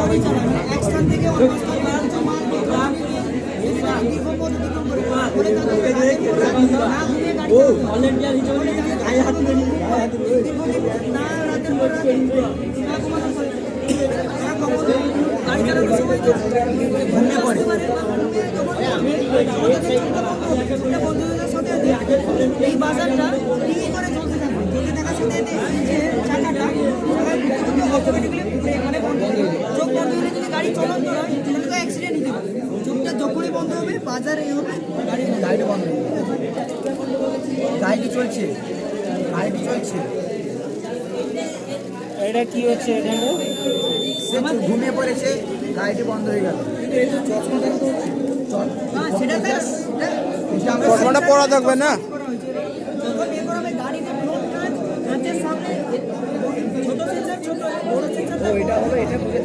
এক স্থান থেকে অন্য স্থান বাড়াচ্ছ মাল দীর্ঘ পথ অতিক্রম করে বলে তাদের না ঘুমিয়ে গাড়ি না রাতের পর রাত না ঘুমানোর ফলে তারা কখনো গাড়ি চালানোর সময় ঘুমিয়ে পড়ে। বন্ধুদের সাথে এই বাজারটা টিকে করে চলতে থাকে, চলতে থাকার সাথে যে চাকাটা অটোমেটিক্যালি মানে বন্ধ হবে। চোখ বন্ধ হলে যদি গাড়ি চলন্ত হয় তাহলে তো অ্যাক্সিডেন্ট হতে পারে। চোখটা যখনই বন্ধ হবে বাজার এই হবে গাড়ি বন্ধ হবে। গাড়ি চলছে এটা কি হচ্ছে? সে ঘুমিয়ে পড়েছে, গাড়িটি বন্ধ হয়ে গেল। চশমাটা পরা থাকবে না। গাড়িতে সামনে ছোট সেন্সার ছোট বড় সেন্সার এটা হবে, এটা বুঝে